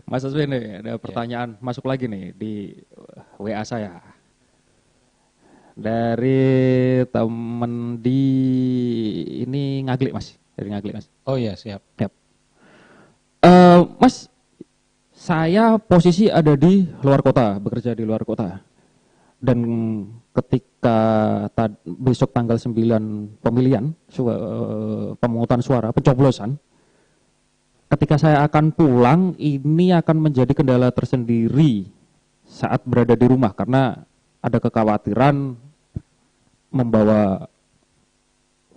Mas Aswin nih, ada Ya. pertanyaan masuk lagi nih di WA saya. Dari temen di ini Ngaglik Mas, dari Ngaglik Mas. Oh ya, siap. Yap. Mas, saya posisi ada di luar kota, bekerja di luar kota. Dan ketika besok tanggal 9 pemilihan, pemungutan suara, pencoblosan, ketika saya akan pulang, ini akan menjadi kendala tersendiri saat berada di rumah karena ada kekhawatiran membawa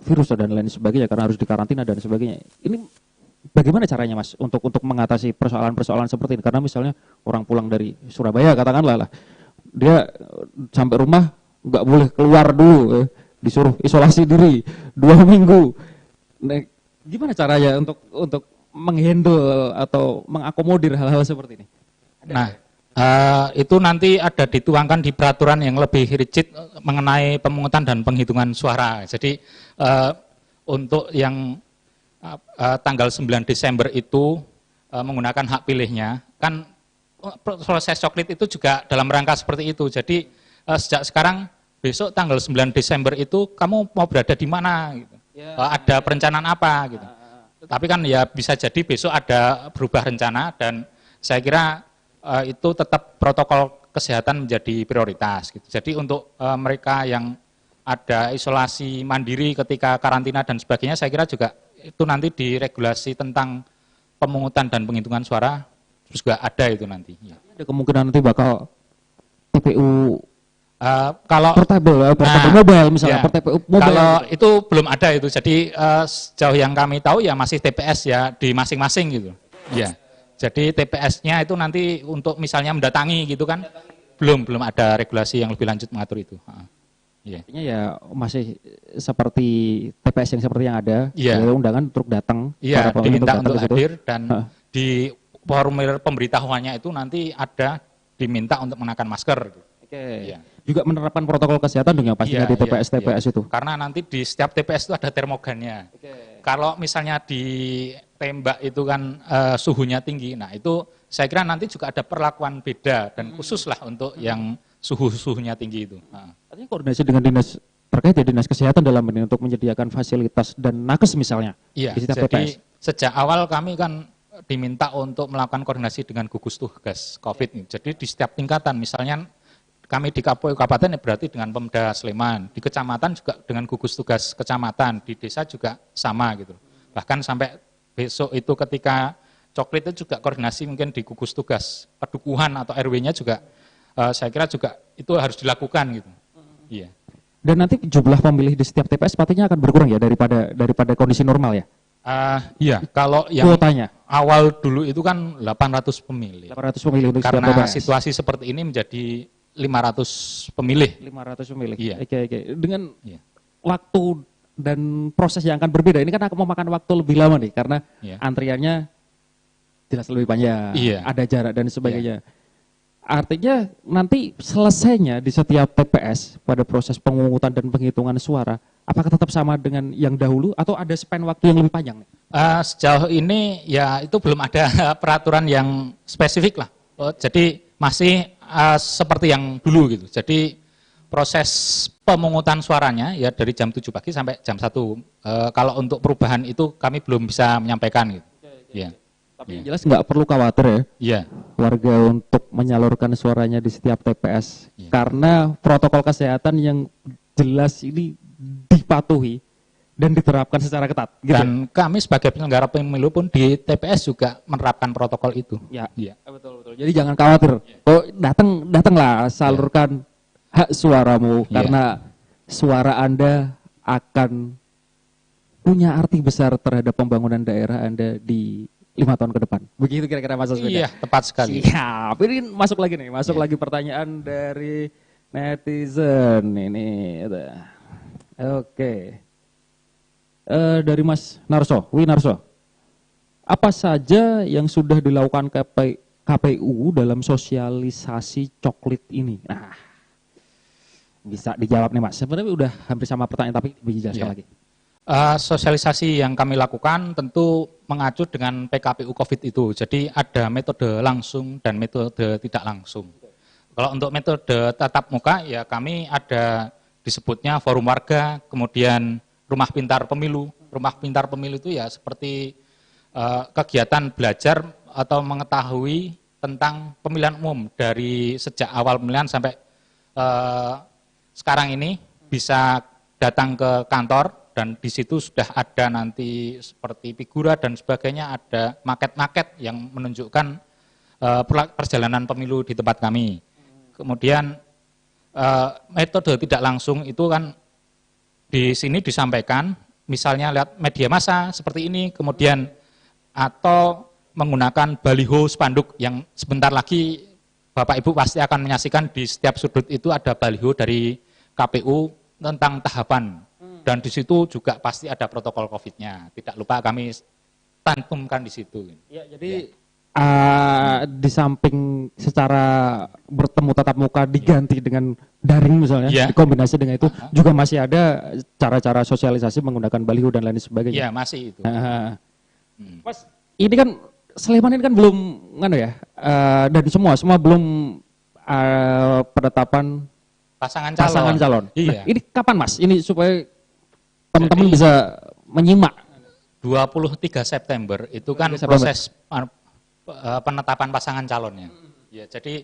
virus dan lain sebagainya karena harus dikarantina dan sebagainya. Ini bagaimana caranya Mas untuk mengatasi persoalan-persoalan seperti ini? Karena misalnya orang pulang dari Surabaya katakanlah lah, dia sampai rumah nggak boleh keluar dulu, disuruh isolasi diri 2 minggu. Nah, gimana caranya untuk menghandle atau mengakomodir hal-hal seperti ini? Nah, itu nanti ada dituangkan di peraturan yang lebih rigid mengenai pemungutan dan penghitungan suara. Jadi untuk yang tanggal 9 Desember itu menggunakan hak pilihnya, kan proses coklit itu juga dalam rangka seperti itu. Jadi sejak sekarang besok tanggal 9 Desember itu kamu mau berada di mana? Gitu. Ada perencanaan apa? Gitu. Tapi kan ya bisa jadi besok ada berubah rencana dan saya kira itu tetap protokol kesehatan menjadi prioritas. Gitu. Jadi untuk mereka yang ada isolasi mandiri ketika karantina dan sebagainya, saya kira juga itu nanti diregulasi tentang pemungutan dan penghitungan suara juga ada itu nanti. Ya. Ada kemungkinan nanti bakal TPU Kalau portable mobile misalnya, ya, TPU mobile. kalau itu belum ada itu. Jadi sejauh yang kami tahu ya masih TPS ya di masing-masing gitu. Ya. Jadi TPS-nya itu nanti untuk misalnya mendatangi gitu kan, belum ada regulasi yang lebih lanjut mengatur itu. Yeah. Artinya ya masih seperti TPS yang seperti yang ada, yeah. ya undangan untuk datang. Iya, diminta untuk hadir dan di formulir pemberitahuannya itu nanti ada diminta untuk mengenakan masker. Oke. Yeah. Juga menerapkan protokol kesehatan dong ya pastinya di TPS itu. Karena nanti di setiap TPS itu ada termogannya. Kalau misalnya ditembak itu kan suhunya tinggi, nah itu saya kira nanti juga ada perlakuan beda dan khusus lah untuk yang suhunya tinggi itu. Artinya koordinasi dengan dinas terkait ya dinas kesehatan dalam ini untuk menyediakan fasilitas dan nakes misalnya. Iya, di setiap jadi TPS. Sejak awal kami kan diminta untuk melakukan koordinasi dengan gugus tugas COVID. Jadi di setiap tingkatan, misalnya kami di kabupaten berarti dengan Pemda Sleman, di kecamatan juga dengan gugus tugas kecamatan, di desa juga sama gitu. Bahkan sampai besok itu ketika coklit itu juga koordinasi mungkin di gugus tugas pedukuhan atau RW-nya juga saya kira juga itu harus dilakukan gitu. Iya. Dan nanti jumlah pemilih di setiap TPS pastinya akan berkurang ya daripada kondisi normal ya. Iya, kalau yang kuotanya awal dulu itu kan 800 pemilih. 800 pemilih untuk karena setiap TPS. Situasi seperti ini menjadi 500 pemilih. 500 pemilih. Iya. Oke. Dengan waktu dan proses yang akan berbeda. Ini kan akan memakan waktu lebih lama nih karena antriannya jelas lebih panjang. Ada jarak dan sebagainya. Artinya nanti selesainya di setiap TPS pada proses pemungutan dan penghitungan suara, apakah tetap sama dengan yang dahulu atau ada span waktu yang lebih panjang? Sejauh ini ya itu belum ada peraturan yang spesifik lah. Jadi masih seperti yang dulu gitu. Jadi proses pemungutan suaranya ya dari jam 7 pagi sampai jam 1. Kalau untuk perubahan itu kami belum bisa menyampaikan gitu. Ya. Tapi jelas nggak perlu khawatir ya warga untuk menyalurkan suaranya di setiap TPS karena protokol kesehatan yang jelas ini dipatuhi dan diterapkan secara ketat. Gitu. Dan kami sebagai penyelenggara pemilu pun di TPS juga menerapkan protokol itu. Ya. Betul. Jadi jangan khawatir. Datanglah salurkan hak suaramu karena suara Anda akan punya arti besar terhadap pembangunan daerah Anda di 5 tahun ke depan. Begitu kira-kira Mas Aswin. Iya, tepat sekali. Siap. Ini masuk lagi nih, lagi pertanyaan dari netizen ini. Oke. Dari Mas Narso, Winarso. Apa saja yang sudah dilakukan KPU dalam sosialisasi coklit ini? Nah, bisa dijawab nih Mas. Sebenarnya udah hampir sama pertanyaan tapi dijelaskan lagi. Sosialisasi yang kami lakukan tentu mengacu dengan PKPU COVID itu. Jadi ada metode langsung dan metode tidak langsung. Kalau untuk metode tatap muka ya kami ada disebutnya forum warga, kemudian rumah pintar pemilu. Rumah pintar pemilu itu ya seperti kegiatan belajar atau mengetahui tentang pemilihan umum dari sejak awal pemilihan sampai sekarang ini bisa datang ke kantor. Dan di situ sudah ada nanti seperti figura dan sebagainya, ada maket-maket yang menunjukkan perjalanan pemilu di tempat kami. Kemudian metode tidak langsung itu kan di sini disampaikan, misalnya lihat media massa seperti ini, kemudian atau menggunakan baliho spanduk yang sebentar lagi Bapak Ibu pasti akan menyaksikan di setiap sudut itu ada baliho dari KPU tentang tahapan. Dan di situ juga pasti ada protokol COVID-nya. Tidak lupa kami tantumkan di situ. Ya, jadi di samping secara bertemu tatap muka diganti dengan daring misalnya, dikombinasi dengan itu, juga masih ada cara-cara sosialisasi menggunakan baliho dan lain sebagainya. Iya, masih itu. Mas, ini kan Sleman ini kan belum, dan semua belum penetapan pasangan calon. Iya. Nah, ini kapan Mas? Ini supaya teman-teman bisa menyimak. 23 September itu kan proses penetapan pasangan calonnya. Ya, jadi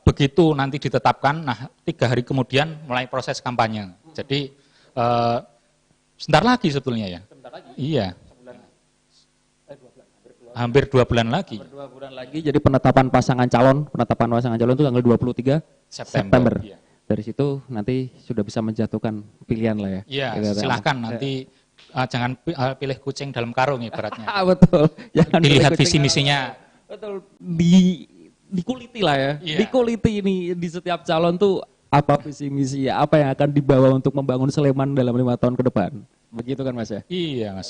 begitu nanti ditetapkan, nah 3 hari kemudian mulai proses kampanye. Jadi sebentar lagi sebetulnya ya. Sebentar lagi? Iya. Hampir 2 bulan lagi. Hampir 2 bulan lagi, jadi penetapan pasangan calon itu tanggal 23 September. Iya. Dari situ nanti sudah bisa menjatuhkan pilihan lah ya. Iya, silahkan nanti jangan pilih kucing dalam karung ibaratnya. Betul. Jangan dilihat visi misinya. Betul. Dikuliti lah ya. Iya. Dikuliti ini di setiap calon tuh apa visi misi, apa yang akan dibawa untuk membangun Sleman dalam 5 tahun ke depan. Begitu kan Mas ya? Iya Mas.